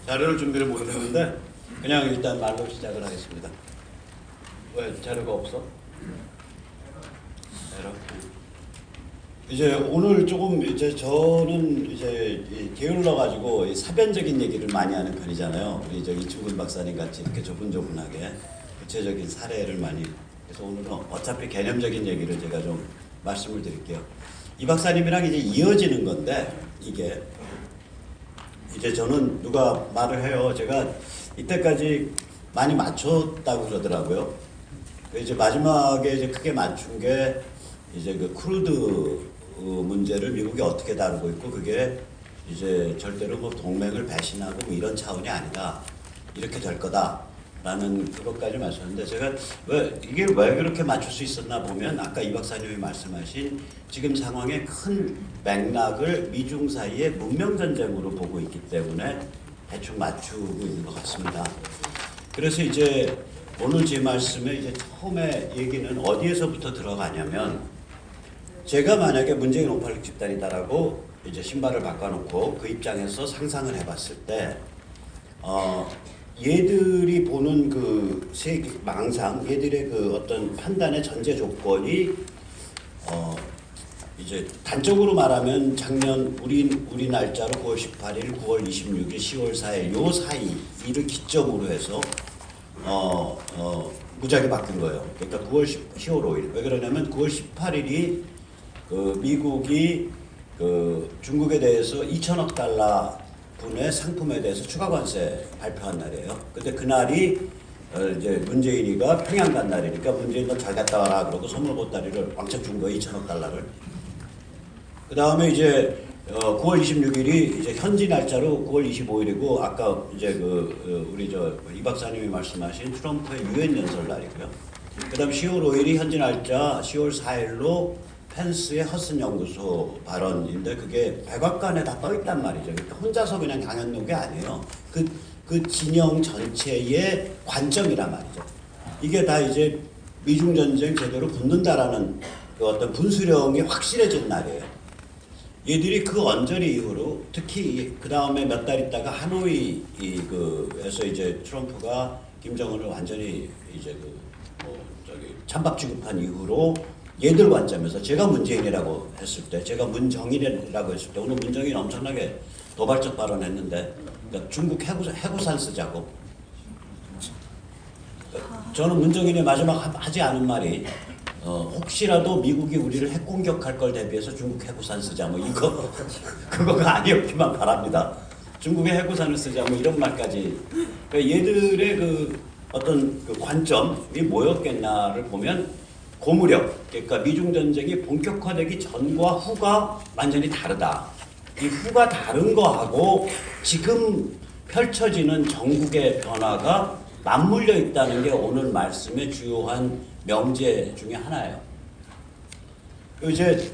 자료를 준비를 못했는데 그냥 일단 말로 시작을 하겠습니다. 왜 자료가 없어? 에러. 이제 오늘 조금 이제 저는 이제 게을러 가지고 사변적인 얘기를 많이 하는 편이잖아요. 우리 저기 이충근 박사님 같이 이렇게 조분조분하게 구체적인 사례를 많이. 그래서 오늘은 어차피 개념적인 얘기를 제가 좀 말씀을 드릴게요. 이 박사님이랑 이제 이어지는 건데 이게 이제 저는 누가 말을 해요. 제가 이때까지 많이 맞췄다고 그러더라고요. 이제 마지막에 이제 크게 맞춘 게 이제 그 크루드 문제를 미국이 어떻게 다루고 있고 그게 이제 절대로 뭐 동맹을 배신하고 뭐 이런 차원이 아니다. 이렇게 될 거다라는 그것까지 맞췄는데 제가 이게 왜 그렇게 맞출 수 있었나 보면 아까 이 박사님이 말씀하신 지금 상황의 큰 맥락을 미중 사이의 문명 전쟁으로 보고 있기 때문에 대충 맞추고 있는 것 같습니다. 그래서 이제 오늘 제 말씀에 이제 처음에 얘기는 어디에서부터 들어가냐면 제가 만약에 문재인 586 집단이다라고 이제 신발을 바꿔놓고 그 입장에서 상상을 해봤을 때 얘들이 보는 그 세계 망상, 얘들의 그 어떤 판단의 전제 조건이 이제 단적으로 말하면 작년 우리 날짜로 9월 18일, 9월 26일, 10월 4일 요 사이 이를 기점으로 해서 무작위 바뀐 거예요. 그러니까 10월 5일. 왜 그러냐면 9월 18일이 그 미국이 그 중국에 대해서 2천억 달러 분의 상품에 대해서 추가 관세 발표한 날이에요. 근데 그날이 이제 문재인이가 평양 간 날이니까 문재인 너 잘 갔다 와라 그러고 선물 보따리를 왕창 준 거예요. 2천억 달러를. 그 다음에 이제 9월 26일이 이제 현지 날짜로 9월 25일이고 아까 이제 우리 이 박사님이 말씀하신 트럼프의 유엔 연설 날이고요. 그다음 10월 5일이 현지 날짜 10월 4일로 펜스의 허슨 연구소 발언인데 그게 백악관에 다 떠 있단 말이죠. 그러니까 혼자서 그냥 강연 놓은 게 아니에요. 그 진영 전체의 관점이란 말이죠. 이게 다 이제 미중 전쟁 제대로 붙는다라는 그 어떤 분수령이 확실해진 날이에요. 얘들이 그 언저리 이후로 특히 그 다음에 몇 달 있다가 하노이에서 이제 트럼프가 김정은을 완전히 이제 찬밥 취급한 이후로 얘들 관점에서 제가 문재인이라고 했을 때, 제가 문정일이라고 했을 때 오늘 문정일 엄청나게 도발적 발언했는데 그러니까 중국 해구산 쓰자고. 저는 문정일이 마지막 하지 않은 말이 혹시라도 미국이 우리를 핵 공격할 걸 대비해서 중국 해구산 쓰자 뭐 이거 그거가 아니었기만 바랍니다. 중국의 해구산을 쓰자 뭐 이런 말까지. 그러니까 얘들의 그 어떤 그 관점이 뭐였겠냐를 보면 고무력, 그러니까 미중 전쟁이 본격화되기 전과 후가 완전히 다르다. 이 후가 다른 거하고 지금 펼쳐지는 전국의 변화가 맞물려 있다는 게 오늘 말씀의 주요한 명제 중에 하나예요. 이제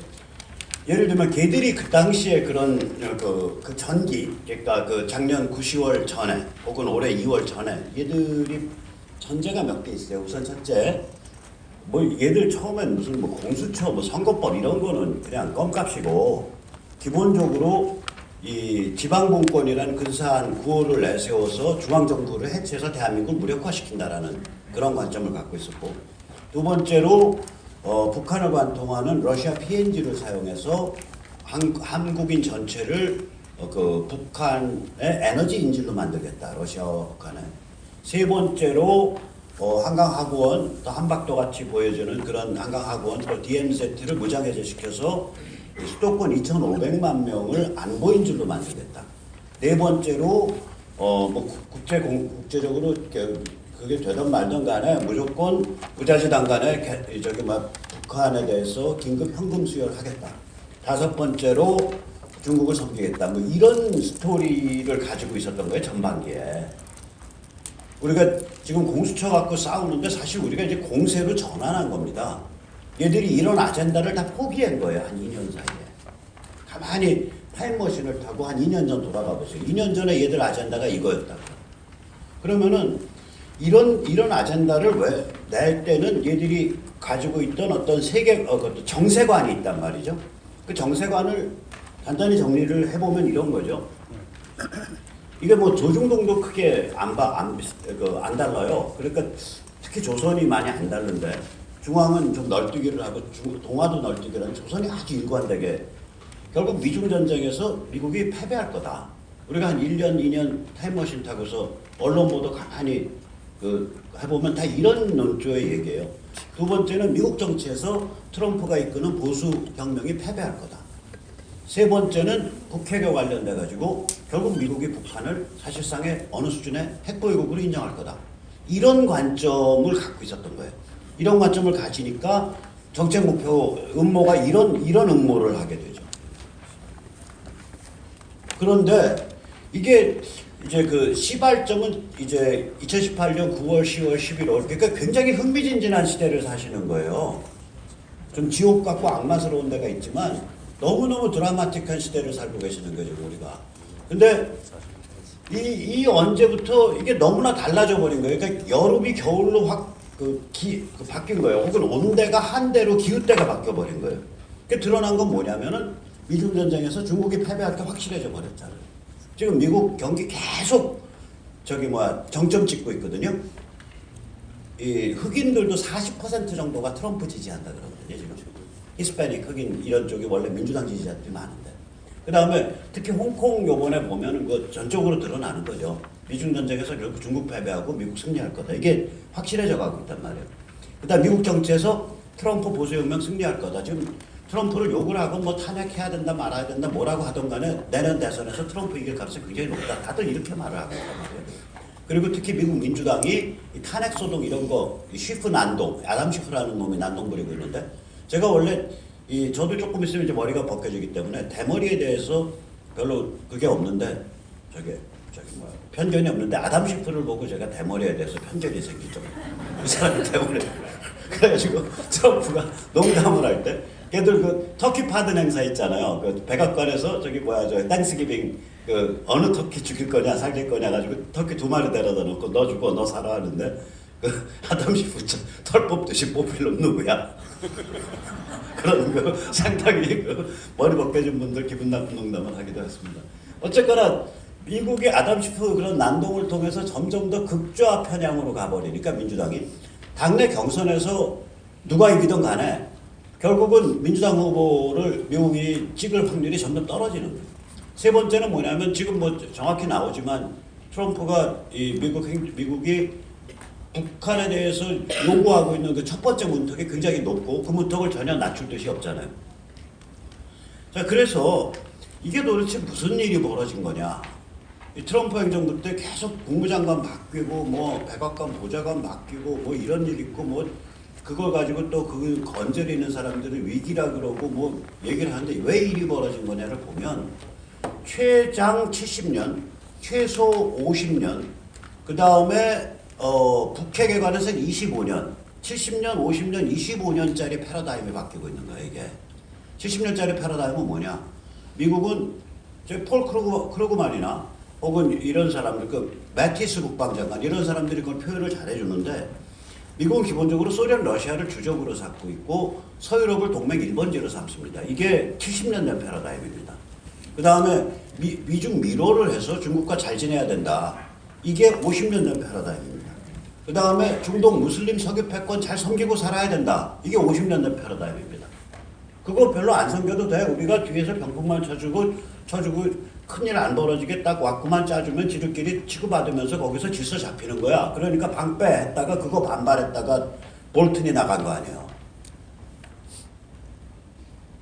예를 들면 걔들이 그 당시에 그런 그 전기, 그러니까 그 작년 9, 10월 전에 혹은 올해 2월 전에 얘들이 전제가 몇 개 있어요. 우선 첫째, 뭐 얘들 처음엔 무슨 뭐 공수처, 뭐 선거법 이런 거는 그냥 껌값이고 기본적으로 이 지방분권이라는 근사한 구호를 내세워서 중앙정부를 해체해서 대한민국을 무력화시킨다라는 그런 관점을 갖고 있었고 두 번째로 북한을 관통하는 러시아 PNG를 사용해서 한국인 전체를 그 북한의 에너지 인질로 만들겠다. 러시아와 북한에. 세 번째로 한강하구원, 또 한박도 같이 보여주는 그런 한강하구원, 또 DMZ를 무장해제시켜서 수도권 2,500만 명을 안보인질로 만들겠다. 네 번째로 뭐 국제적으로 그게 되든 말든 간에 무조건 부자지단 간에 북한에 대해서 긴급 현금 수여를 하겠다. 다섯 번째로 중국을 섬기겠다. 뭐 이런 스토리를 가지고 있었던 거예요, 전반기에. 우리가 지금 공수처 갖고 싸우는데 사실 우리가 이제 공세로 전환한 겁니다. 얘들이 이런 아젠다를 다 포기한 거예요. 한 2년 사이에. 가만히 타임머신을 타고 한 2년 전 돌아가 보세요. 2년 전에 얘들 아젠다가 이거였다고. 그러면은 이런 아젠다를 왜 낼 때는 얘들이 가지고 있던 어떤 세계 정세관이 있단 말이죠. 그 정세관을 간단히 정리를 해보면 이런 거죠. 이게 뭐 조중동도 크게 안 달라요. 그러니까 특히 조선이 많이 안 다른데 중앙은 좀 널뛰기를 하고 동아도 널뛰기를 하는 조선이 아주 일관되게 결국 미중 전쟁에서 미국이 패배할 거다. 우리가 한 1년, 2년 타임머신 타고서 언론 보도 가만히 해보면 다 이런 논조의 얘기예요. 두 번째는 미국 정치에서 트럼프가 이끄는 보수 혁명이 패배할 거다. 세 번째는 북핵에 관련돼 가지고 결국 미국이 북한을 사실상의 어느 수준의 핵보유국으로 인정할 거다. 이런 관점을 갖고 있었던 거예요. 이런 관점을 가지니까 정책 목표 음모가 이런 음모를 하게 되죠. 그런데 이게 이제 그 시발점은 이제 2018년 9월, 10월, 11월 그러니까 굉장히 흥미진진한 시대를 사시는 거예요. 좀 지옥 같고 악마스러운 데가 있지만 너무너무 드라마틱한 시대를 살고 계시는 거죠, 우리가. 근데 이 언제부터 이게 너무나 달라져 버린 거예요. 그러니까 여름이 겨울로 확 바뀐 거예요. 혹은 온대가 한대로 기후대가 바뀌어 버린 거예요. 그 드러난 건 뭐냐면은 미중 전쟁에서 중국이 패배할 게 확실해져 버렸잖아요. 지금 미국 경기 계속 정점 찍고 있거든요. 이 흑인들도 40% 정도가 트럼프 지지한다 그러거든요, 지금. 히스패닉 흑인 이런 쪽이 원래 민주당 지지자들이 많은데. 그 다음에 특히 홍콩 요번에 보면은 그 전적으로 드러나는 거죠. 미중 전쟁에서 결국 중국 패배하고 미국 승리할 거다. 이게 확실해져 가고 있단 말이에요. 그 다음 미국 정치에서 트럼프 보수혁명 승리할 거다. 지금 트럼프를 욕을 하고 뭐 탄핵해야 된다 말아야 된다 뭐라고 하던 간에 내년 대선에서 트럼프 이길 가능성이 굉장히 높다. 다들 이렇게 말을 하고 있단 말이에요. 그리고 특히 미국 민주당이 이 탄핵 소동 이런 거 쉬프 난동, 아담 쉬프라는 놈이 난동 부리고 있는데 제가 원래 저도 조금 있으면 이제 머리가 벗겨지기 때문에 대머리에 대해서 별로 그게 없는데 편견이 없는데 아담 쉬프를 보고 제가 대머리에 대해서 편견이 생기죠. 이 사람이 대머리. 그래가지고 트럼프가 농담을 할 때 걔들 그 터키 파든 행사 있잖아요. 그 백악관에서 저 땡스기빙 어느 터키 죽일 거냐 살릴 거냐 가지고 터키 2마리 데려다 놓고 너 죽어 너 살아 하는데 아담 쉬프 털 뽑듯이 뽑힐 놈 누구야? 그런 거 상당히 머리 벗겨진 분들 기분 나쁜 농담을 하기도 했습니다. 어쨌거나 미국의 아담 쉬프 그런 난동을 통해서 점점 더 극좌 편향으로 가버리니까 민주당이 당내 경선에서 누가 이기든 간에 결국은 민주당 후보를 미국이 찍을 확률이 점점 떨어지는 거예요. 세 번째는 뭐냐면 지금 뭐 정확히 나오지만 트럼프가 미국이 북한에 대해서 요구하고 있는 그 첫 번째 문턱이 굉장히 높고 그 문턱을 전혀 낮출 뜻이 없잖아요. 자, 그래서 이게 도대체 무슨 일이 벌어진 거냐. 이 트럼프 행정부 때 계속 국무장관 바뀌고 뭐 백악관 보좌관 바뀌고 뭐 이런 일 있고 뭐 그걸 가지고 또 그 건절이 있는 사람들은 위기라 그러고 뭐 얘기를 하는데 왜 일이 벌어진 거냐를 보면 최장 70년, 최소 50년, 그 다음에 북핵에 관해서 25년, 70년, 50년, 25년짜리 패러다임이 바뀌고 있는 거예요, 이게. 70년짜리 패러다임은 뭐냐? 미국은 폴 크루그만이나 혹은 이런 사람들, 매티스 국방장관 이런 사람들이 그걸 표현을 잘해주는데 미국은 기본적으로 소련, 러시아를 주적으로 삼고 있고 서유럽을 동맹 1번지로 삼습니다. 이게 70년 된 패러다임입니다. 그 다음에 미중 미로를 해서 중국과 잘 지내야 된다. 이게 50년 된 패러다임입니다. 그 다음에 중동 무슬림 석유 패권 잘 섬기고 살아야 된다. 이게 50년 된 패러다임입니다. 그거 별로 안 섬겨도 돼. 우리가 뒤에서 병풍만 쳐주고 큰일 안 벌어지게 딱 왁구만 짜주면 지들끼리 치고받으면서 거기서 질서 잡히는 거야. 그러니까 방패 했다가 그거 반발했다가 볼튼이 나간 거 아니에요.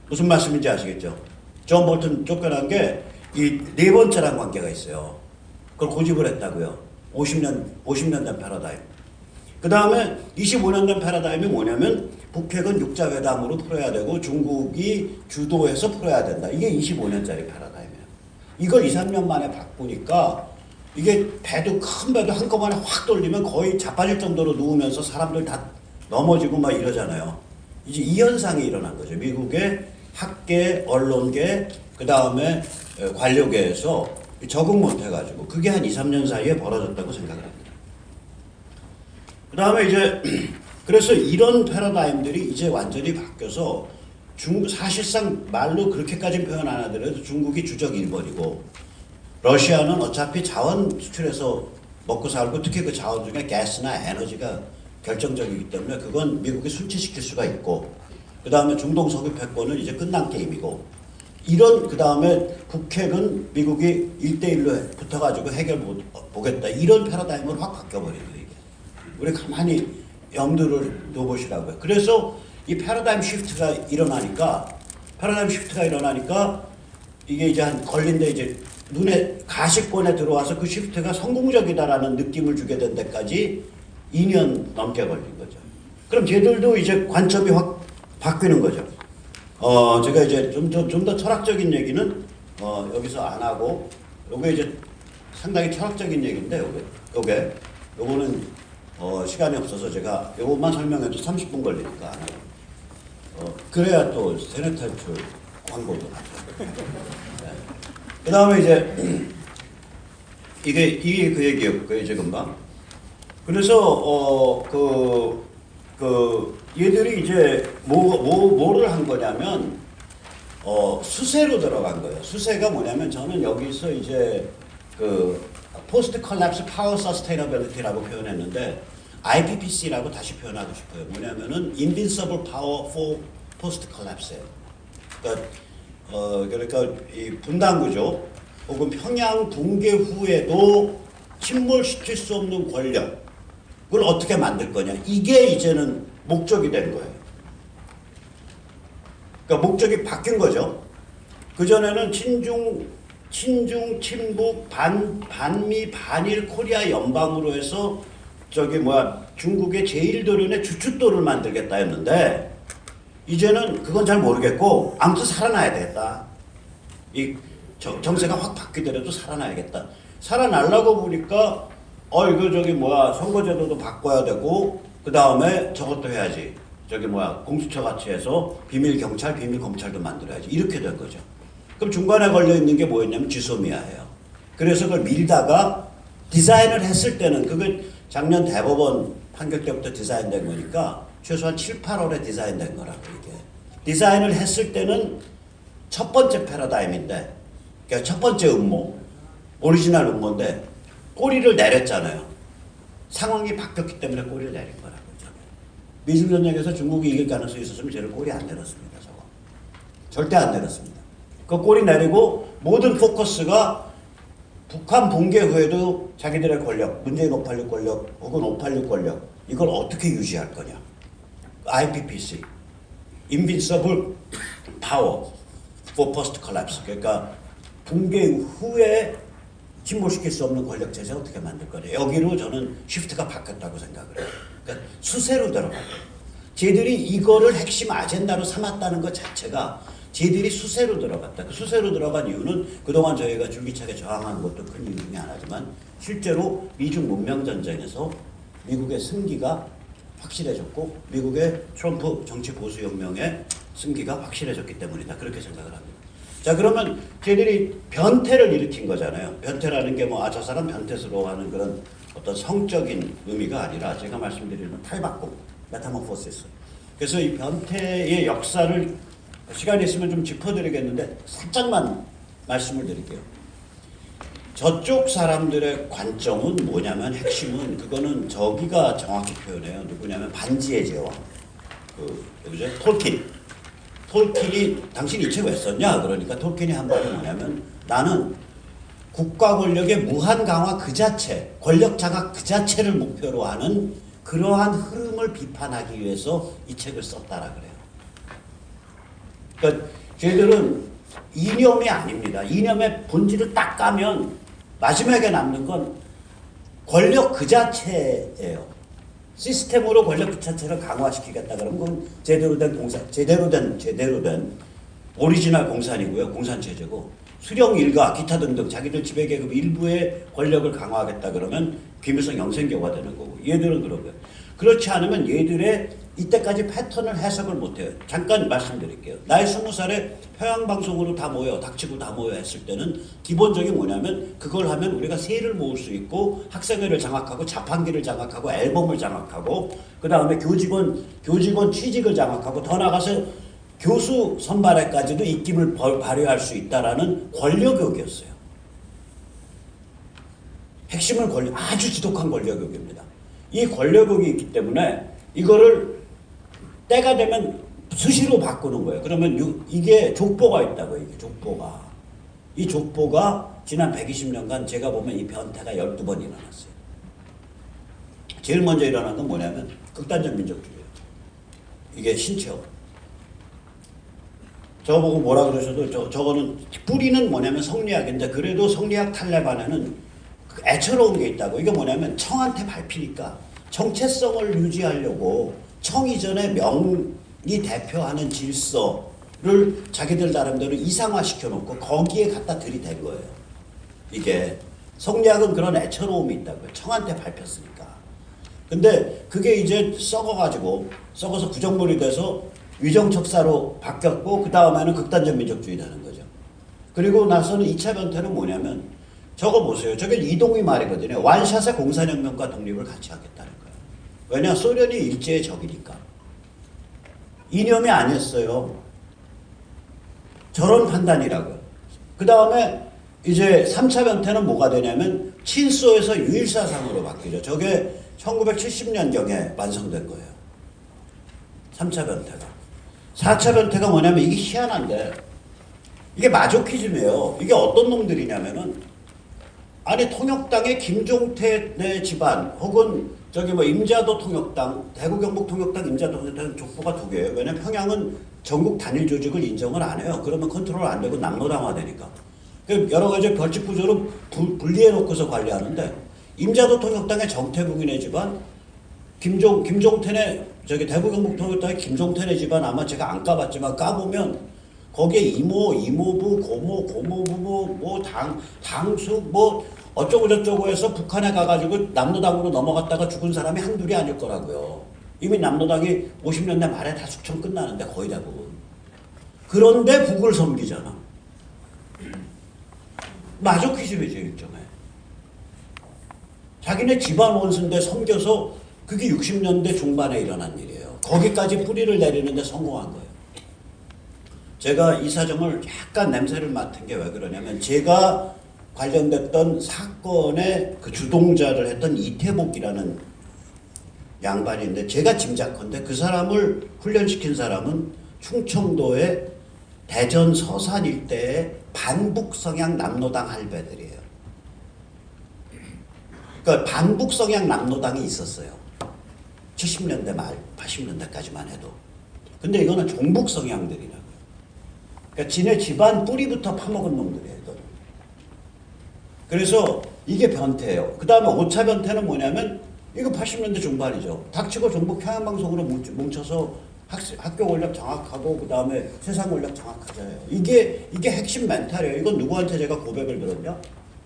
무슨 말씀인지 아시겠죠? 존 볼튼 쫓겨난 게 이 네 번째랑 관계가 있어요. 그걸 고집을 했다고요. 50년 된 패러다임. 그 다음에 25년 된 패러다임이 뭐냐면 북핵은 육자회담으로 풀어야 되고 중국이 주도해서 풀어야 된다. 이게 25년짜리 패러다임이에요. 이걸 2, 3년 만에 바꾸니까 이게 큰 배도 한꺼번에 확 돌리면 거의 자빠질 정도로 누우면서 사람들 다 넘어지고 막 이러잖아요. 이제 이 현상이 일어난 거죠. 미국의 학계, 언론계, 그 다음에 관료계에서 적응 못해가지고 그게 한 2, 3년 사이에 벌어졌다고 생각을 합니다. 그 다음에 이제 그래서 이런 패러다임들이 이제 완전히 바뀌어서 사실상 말로 그렇게까지는 표현 안 하더라도 중국이 주적 1번이고 러시아는 어차피 자원 수출해서 먹고 살고 특히 그 자원 중에 가스나 에너지가 결정적이기 때문에 그건 미국이 순치시킬 수가 있고 그 다음에 중동 석유 패권은 이제 끝난 게임이고 이런 그 다음에 북핵은 미국이 1대1로 붙어가지고 해결 보겠다 이런 패러다임으로 확 바뀌어버린 거예요. 이게. 우리 가만히 염두를 둬보시라고요. 그래서 이 패러다임 시프트가 일어나니까 이게 이제 한 걸린데 이제 눈에 가시권에 들어와서 그 시프트가 성공적이다라는 느낌을 주게 된 데까지 2년 넘게 걸린 거죠. 그럼 쟤들도 이제 관점이 확 바뀌는 거죠. 제가 이제 좀 더 철학적인 얘기는 여기서 안 하고 요게 이제 상당히 철학적인 얘기인데 요거는 시간이 없어서 제가 요것만 설명해도 30분 걸리니까 안 하고 그래야 또 세뇌 탈출 광고도 하죠. 네. 그 다음에 이제 이게 그 얘기였고요 이제 금방. 그래서 얘들이 이제 뭐를 한 거냐면 수세로 들어간 거예요. 수세가 뭐냐면 저는 여기서 이제 그 포스트 컬랩스 파워 서스테이너빌리티라고 표현했는데 IPPC라고 다시 표현하고 싶어요. 뭐냐면은 Invincible Power for Post Collapse예요. 그러니까 이 분단 구조 혹은 평양 붕괴 후에도 침몰시킬 수 없는 권력 그걸 어떻게 만들 거냐. 이게 이제는 목적이 된 거예요. 그러니까 목적이 바뀐 거죠. 그전에는 친북, 반미, 반일 코리아 연방으로 해서 중국의 제1도련의 주춧돌을 만들겠다 했는데 이제는 그건 잘 모르겠고 아무튼 살아나야 되겠다. 이 정세가 확 바뀌더라도 살아나야겠다. 살아나려고 보니까 이거 선거제도도 바꿔야 되고 그 다음에 저것도 해야지. 공수처 같이 해서 비밀 경찰, 비밀 검찰도 만들어야지. 이렇게 된 거죠. 그럼 중간에 걸려 있는 게 뭐였냐면 지소미아예요. 그래서 그걸 밀다가 디자인을 했을 때는 그게 작년 대법원 판결 때부터 디자인된 거니까 최소한 7, 8월에 디자인된 거라고 이게. 디자인을 했을 때는 첫 번째 패러다임인데, 그러니까 첫 번째 음모, 오리지널 음모인데 꼬리를 내렸잖아요. 상황이 바뀌었기 때문에 꼬리를 내린 거라고. 미중전쟁에서 중국이 이길 가능성이 있었으면 쟤를 꼬리 안 내렸습니다. 저거. 절대 안 내렸습니다. 그 꼬리 내리고 모든 포커스가 북한 붕괴 후에도 자기들의 권력, 문재인 586 권력 혹은 586 권력 이걸 어떻게 유지할 거냐. IPPC, Invincible Power for Post Collapse. 그러니까 붕괴 후에 침몰시킬 수 없는 권력 제재 어떻게 만들 거냐. 여기로 저는 시프트가 바뀌었다고 생각을 해요. 그러니까 수세로 들어가요. 쟤들이 이거를 핵심 아젠다로 삼았다는 것 자체가 쟤들이 수세로 들어갔다. 그 수세로 들어간 이유는 그동안 저희가 줄기차게 저항한 것도 큰 이유 중에 하나지만 실제로 미중 문명전쟁에서 미국의 승기가 확실해졌고 미국의 트럼프 정치 보수 혁명의 승기가 확실해졌기 때문이다. 그렇게 생각을 합니다. 자, 그러면 쟤들이 변태를 일으킨 거잖아요. 변태라는 게 저 사람 변태스러워하는 그런 어떤 성적인 의미가 아니라 제가 말씀드리는 탈바꿈, 메타모포시스. 그래서 이 변태의 역사를 시간이 있으면 좀 짚어드리겠는데 살짝만 말씀을 드릴게요. 저쪽 사람들의 관점은 뭐냐면 핵심은 그거는 저기가 정확히 표현해요. 누구냐면 반지의 제왕. 누구죠? 톨킨이 당신 이 책 왜 썼냐? 그러니까 톨킨이 한 말이 뭐냐면 나는 국가 권력의 무한 강화 그 자체, 권력 장악 그 자체를 목표로 하는 그러한 흐름을 비판하기 위해서 이 책을 썼다라 그래요. 그러니까 저희들은 이념이 아닙니다. 이념의 본질을 딱 까면 마지막에 남는 건 권력 그 자체예요. 시스템으로 권력 그 자체를 강화시키겠다 그러면 그건 제대로 된 오리지널 공산이고요. 공산 체제고 수령 일가 기타 등등 자기들 지배계급 일부의 권력을 강화하겠다 그러면 김일성 영생교가 되는 거고 얘들은 그러고요. 그렇지 않으면 얘들의 이때까지 패턴을 해석을 못해요. 잠깐 말씀드릴게요. 나이 20살에 평양방송으로 다 모여 닥치고 다 모여 했을 때는 기본적인 뭐냐면 그걸 하면 우리가 세를 모을 수 있고 학생회를 장악하고 자판기를 장악하고 앨범을 장악하고 그 다음에 교직원 취직을 장악하고 더 나가서 교수 선발에까지도 입김을 발휘할 수 있다라는 권력욕이었어요. 핵심은 아주 지독한 권력욕입니다. 이 권력욕이 있기 때문에 이거를 때가 되면 수시로 바꾸는 거예요. 그러면 이게 족보가 있다고요. 이게 족보가. 이 족보가 지난 120년간 제가 보면 이 변태가 12번 일어났어요. 제일 먼저 일어난 건 뭐냐면 극단적 민족주의예요. 이게 신체업. 저보고 뭐라 그러셔도 저거는 뿌리는 뭐냐면 성리학인데 그래도 성리학 탈레반에는 애처로운 게 있다고. 이게 뭐냐면 청한테 밟히니까 정체성을 유지하려고 청 이전의 명이 대표하는 질서를 자기들 나름대로 이상화시켜 놓고 거기에 갖다 들이댄 거예요. 이게 성리학은 그런 애처로움이 있다고요. 청한테 밟혔으니까. 근데 그게 이제 썩어서 구정물이 돼서 위정척사로 바뀌었고 그 다음에는 극단적 민족주의 되는 거죠. 그리고 나서는 2차 변태는 뭐냐면 저거 보세요. 저게 이동희 말이거든요. 완샷의 공산혁명과 독립을 같이 하겠다는 거예요. 왜냐? 소련이 일제의 적이니까. 이념이 아니었어요. 저런 판단이라고요. 그 다음에 이제 3차 변태는 뭐가 되냐면 친소에서 유일사상으로 바뀌죠. 저게 1970년경에 완성된 거예요. 3차 변태가. 4차 변태가 뭐냐면 이게 희한한데 이게 마조키즘이에요. 이게 어떤 놈들이냐면은 아니 통역당의 김종태네 집안 혹은 저기 뭐 임자도 통역당, 대구 경북 통역당 임자도 통역당 족보가 두 개예요. 왜냐면 평양은 전국 단일 조직을 인정을 안 해요. 그러면 컨트롤 안 되고 남로당화 되니까. 여러 가지 벌칙 구조로 분리해 놓고서 관리하는데 임자도 통역당의 정태국인의 집안, 김종태네 저기 대구 경북 통역당의 김종태네 집안 아마 제가 안 까봤지만 까보면 거기에 이모, 이모부, 고모, 고모부모, 뭐 당숙 뭐 어쩌고 저쩌고 해서 북한에 가가지고 남로당으로 넘어갔다가 죽은 사람이 한둘이 아닐 거라고요. 이미 남로당이 50년대 말에 다 숙청 끝나는데 거의 대부분. 그런데 북을 섬기잖아. 마조키즘이죠 일종의. 자기네 집안 원수인데 섬겨서 그게 60년대 중반에 일어난 일이에요. 거기까지 뿌리를 내리는데 성공한 거예요. 제가 이 사정을 약간 냄새를 맡은 게 왜 그러냐면 제가 관련됐던 사건의 그 주동자를 했던 이태복이라는 양반인데 제가 짐작컨대 그 사람을 훈련시킨 사람은 충청도의 대전 서산 일대의 반북 성향 남로당 할배들이에요. 그러니까 반북 성향 남로당이 있었어요. 70년대 말, 80년대까지만 해도. 근데 이거는 종북 성향들이라고요. 그러니까 지네 집안 뿌리부터 파먹은 놈들이에요. 이거는. 그래서 이게 변태예요. 그 다음에 5차 변태는 뭐냐면 이거 80년대 중반이죠. 닥치고 종북 평양방송으로 뭉쳐서 학교 권력 장악하고 그 다음에 세상 권력 장악하자예요. 이게 핵심 멘탈이에요. 이건 누구한테 제가 고백을 들었냐?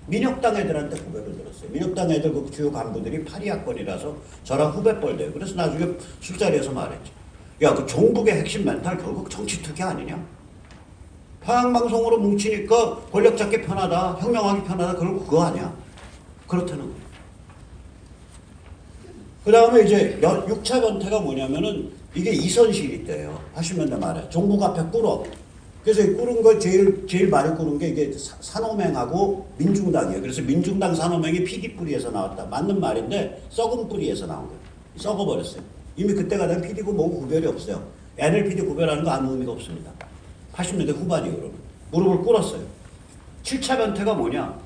민혁당 애들한테 고백을 들었어요. 민혁당 애들 그 주요 간부들이 파리학번이라서 저랑 후배뻘 돼요. 그래서 나중에 술자리에서 말했죠. 야, 그 종북의 핵심 멘탈 결국 정치 투기 아니냐? 평양방송으로 뭉치니까 권력 잡기 편하다, 혁명하기 편하다, 그런 그거 아니야? 그렇다는 거예요. 그 다음에 이제 6차 변태가 뭐냐면은 이게 이선실이 때예요. 80년대 말에. 종북 앞에 꿇어. 그래서 꿇은 거 제일 많이 꿇은 게 이게 산호맹하고 민중당이에요. 그래서 민중당 산호맹이 피디 뿌리에서 나왔다. 맞는 말인데 썩은 뿌리에서 나온 거예요. 썩어버렸어요. 이미 그때가 된 피디고 뭐고 구별이 없어요. NLPD 구별하는 거 아무 의미가 없습니다. 80년대 후반이에요. 그러면. 무릎을 꿇었어요. 7차 변태가 뭐냐?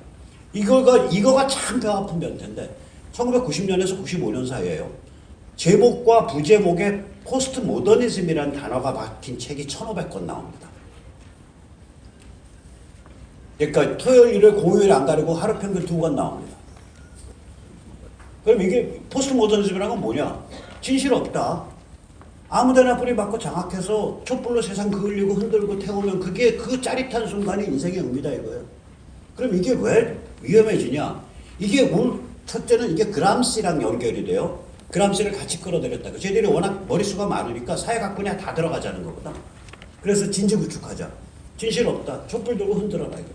이거가 참 뼈 아픈 변태인데 1990년에서 95년 사이에요. 제목과 부제목에 포스트 모더니즘이라는 단어가 박힌 책이 1,500권 나옵니다. 그러니까 토요일, 일요일, 공휴일 안 가리고 하루 평균 2권 나옵니다. 그럼 이게 포스트 모더니즘이라는 건 뭐냐? 진실 없다. 아무데나 뿌리박고 장악해서 촛불로 세상 그을리고 흔들고 태우면 그게 그 짜릿한 순간이 인생의 의미다 이거예요. 그럼 이게 왜 위험해지냐? 이게 첫째는 이게 그람시랑 연결이 돼요. 그람시를 같이 끌어들였다고. 쟤들이 워낙 머릿수가 많으니까 사회각분야 다 들어가자는 거거든. 그래서 진지 구축하자. 진실 없다. 촛불 들고 흔들어라 이거.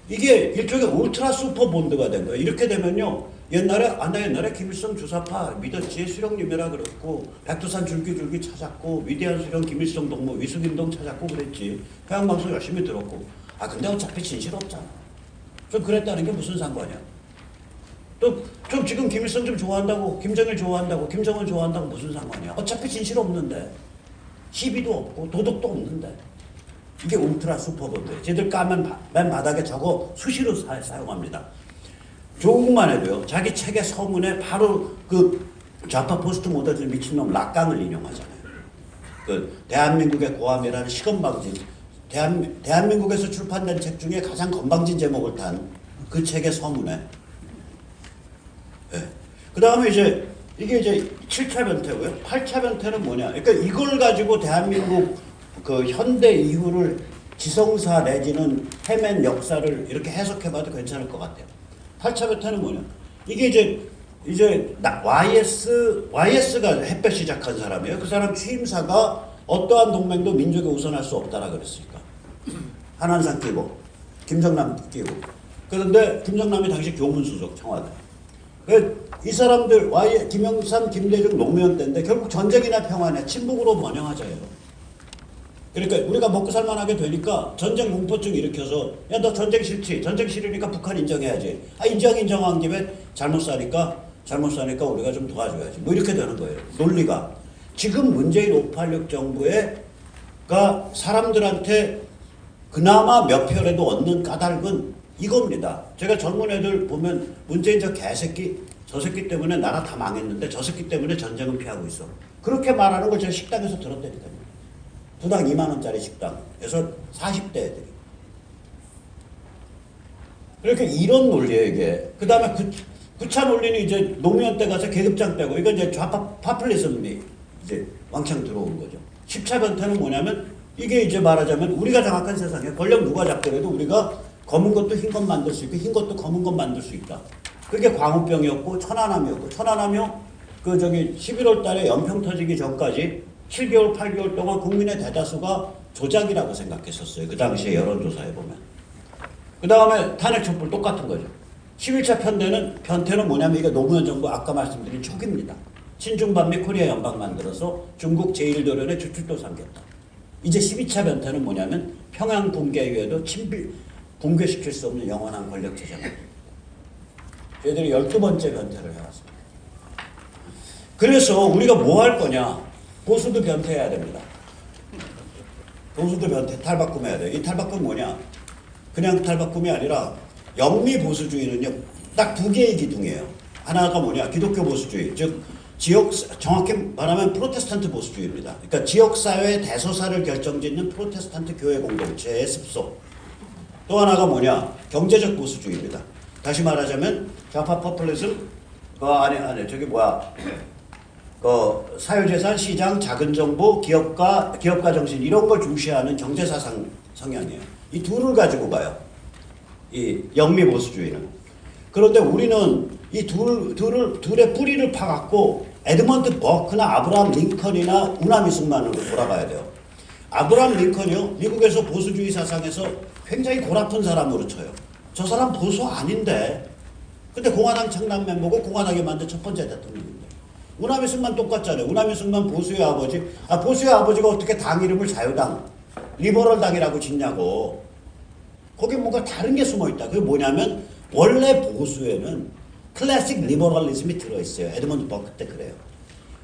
이게 일종의 울트라 슈퍼 본드가 된 거예요. 이렇게 되면요. 옛날에 김일성 주사파 믿었지 수령님이라 그랬고 백두산 줄기줄기 찾았고 위대한 수령 김일성 동무 위수김동 찾았고 그랬지. 평양방송 열심히 들었고. 근데 어차피 진실 없잖아. 좀 그랬다는 게 무슨 상관이야. 또 좀 지금 김일성 좀 좋아한다고, 김정일 좋아한다고, 김정은 좋아한다고 무슨 상관이야? 어차피 진실 없는데, 시비도 없고 도덕도 없는데. 이게 울트라 슈퍼보드. 쟤들 까면 맨 바닥에 저거 수시로 사용합니다. 조국만 해도요. 자기 책의 서문에 바로 그 좌파 포스트 모더니즘 미친놈 락강을 인용하잖아요. 그 대한민국의 고함이라는 시건방진, 대한민국에서 출판된 책 중에 가장 건방진 제목을 탄 그 책의 서문에. 네. 그 다음에 이제 이게 이제 7차 변태고요. 8차 변태는 뭐냐? 그러니까 이걸 가지고 대한민국 그 현대 이후를 지성사 내지는 헤맨 역사를 이렇게 해석해봐도 괜찮을 것 같아요. 8차 변태는 뭐냐? 이게 이제 YS가 햇볕 시작한 사람이에요. 그 사람 취임사가 어떠한 동맹도 민족에 우선할 수 없다라 그랬으니까. 한한상 끼고 김정남 끼고. 그런데 김정남이 당시 교문수석 청와대. 이 사람들 김영삼, 김대중, 노무현 때인데 결국 전쟁이나 평화나 친북으로 번영하자예요. 그러니까 우리가 먹고 살만하게 되니까 전쟁 공포증 일으켜서 야 너 전쟁 싫지? 전쟁 싫으니까 북한 인정해야지. 인정한 김에 잘못 사니까 우리가 좀 도와줘야지. 뭐 이렇게 되는 거예요. 논리가. 지금 문재인 586 정부가 사람들한테 그나마 몇 표라도 얻는 까닭은 이겁니다. 제가 젊은 애들 보면 문재인 저 개새끼, 저 새끼 때문에 나라 다 망했는데 저 새끼 때문에 전쟁은 피하고 있어. 그렇게 말하는 걸 제가 식당에서 들었다니까요. 부당 2만 원짜리 식당에서 40대 애들이. 그렇게 이런 논리예요, 이게. 그 다음에 9차 논리는 이제 노무현 때 가서 계급장 빼고, 이건 이제 좌파 파퓰리즘이 이제 왕창 들어온 거죠. 10차 변태는 뭐냐면, 이게 이제 말하자면 우리가 장악한 세상에 권력 누가 잡더라도 우리가 검은 것도 흰 것 만들 수 있고 흰 것도 검은 것 만들 수 있다. 그게 광우병이었고 천안함이었고 천안함이 그 저기 11월 달에 연평 터지기 전까지 7개월 8개월 동안 국민의 대다수가 조작이라고 생각했었어요. 그 당시에 여론조사에 보면. 그 다음에 탄핵 촛불 똑같은 거죠. 11차 변태는 뭐냐면 이게 노무현 정부 아까 말씀드린 초기입니다. 친중반 및 코리아 연방 만들어서 중국 제1도련의 주출도 삼겠다. 이제 12차 변태는 뭐냐면 평양 붕괴 이후에도 붕괴시킬 수 없는 영원한 권력 재정입니다. 저희들이 12번째 변태를 해왔습니다. 그래서 우리가 뭐 할 거냐? 보수도 변태해야 됩니다. 보수도 변태, 탈바꿈해야 돼요. 이 탈바꿈 뭐냐? 그냥 탈바꿈이 아니라 영미 보수주의는요, 딱 두 개의 기둥이에요. 하나가 뭐냐? 기독교 보수주의, 즉 정확히 말하면 프로테스탄트 보수주의입니다. 그러니까 지역사회의 대소사를 결정짓는 프로테스탄트 교회 공동체의 습소. 또 하나가 뭐냐? 경제적 보수주의입니다. 다시 말하자면 좌파 포퓰리즘, 사유재산, 시장, 작은 정부, 기업가 정신 이런 걸 중시하는 경제사상 성향이에요. 이 둘을 가지고 봐요. 이 영미 보수주의는. 그런데 우리는 이 둘의 뿌리를 파갖고 에드먼드 버크나 아브라함 링컨이나 우나미승만으로 돌아가야 돼요. 아브라함 링컨이요, 미국에서 보수주의 사상에서 굉장히 골아픈 사람으로 쳐요. 저 사람 보수 아닌데. 근데 공화당 창당 멤버고 공화당이 만든 첫 번째 대통령인데. 우나미승만 똑같잖아요. 우나미승만 보수의 아버지. 보수의 아버지가 어떻게 당 이름을 자유당, 리버럴 당이라고 짓냐고. 거기 뭔가 다른 게 숨어 있다. 그게 뭐냐면 원래 보수에는 클래식 리버럴리즘이 들어있어요. 에드먼드 버크 때 그래요.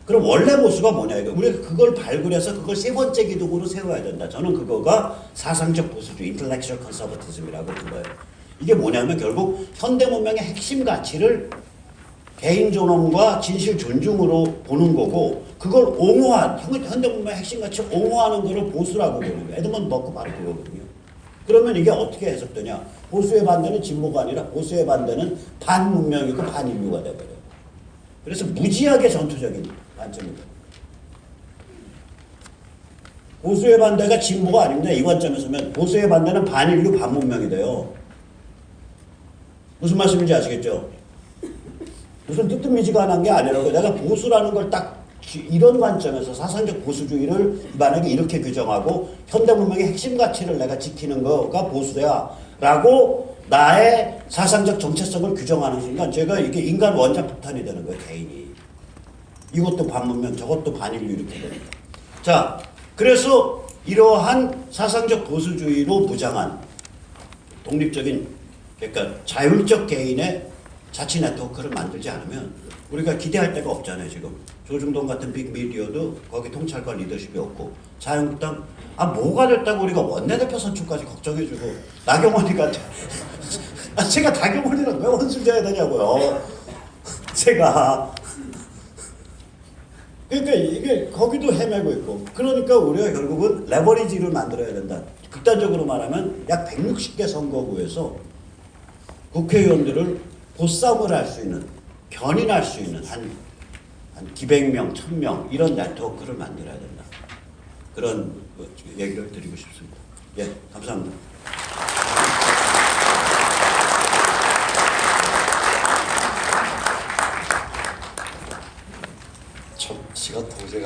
그럼 원래 보수가 뭐냐 이거. 우리가 그걸 발굴해서 그걸 세 번째 기둥으로 세워야 된다. 저는 그거가 사상적 보수주의, intellectual conservatism이라고 불러요. 이게 뭐냐면 결국 현대 문명의 핵심 가치를 개인 존엄과 진실 존중으로 보는 거고, 그걸 옹호한 현대 문명의 핵심 가치를 옹호하는 거를 보수라고 보는 거예요. 에드먼드 버크 바로 그거거든요. 그러면 이게 어떻게 해석되냐? 보수의 반대는 진보가 아니라 보수의 반대는 반문명이고 반인류가 되거든요. 그래서 무지하게 전투적인 관점입니다. 보수의 반대가 진보가 아닙니다. 이 관점에서 보면 보수의 반대는 반인류 반문명이 돼요. 무슨 말씀인지 아시겠죠? 무슨 뜨뜻미지근한 게 아니라고. 내가 보수라는 걸 딱 이런 관점에서 사상적 보수주의를 만약에 이렇게 규정하고 현대 문명의 핵심 가치를 내가 지키는 거가 보수야 라고 나의 사상적 정체성을 규정하는 순간 제가 이게 인간 원자 폭탄이 되는 거예요. 개인이. 이것도 반문명, 저것도 반인류 이렇게 됩니다. 자, 그래서 이러한 사상적 보수주의로 무장한 독립적인, 그러니까 자율적 개인의 자치 네트워크를 만들지 않으면 우리가 기대할 데가 없잖아요. 지금 조중동 같은 빅미디어도 거기 통찰과 리더십이 없고, 자유한국당 뭐가 됐다고 우리가 원내대표 선출까지 걱정해주고, 나경원이가 제가 나경원이랑 왜 원수돼야 되냐고요. 제가 그러니까 이게 거기도 헤매고 있고, 그러니까 우리가 결국은 레버리지를 만들어야 된다. 극단적으로 말하면 약 160개 선거구에서 국회의원들을 보싸움을 할 수 있는, 견인할 수 있는 한 기백명, 1000명 이런 네트워크를 만들어야 된다. 그런 얘기를 드리고 싶습니다. 예, 감사합니다. 참 시간 통제가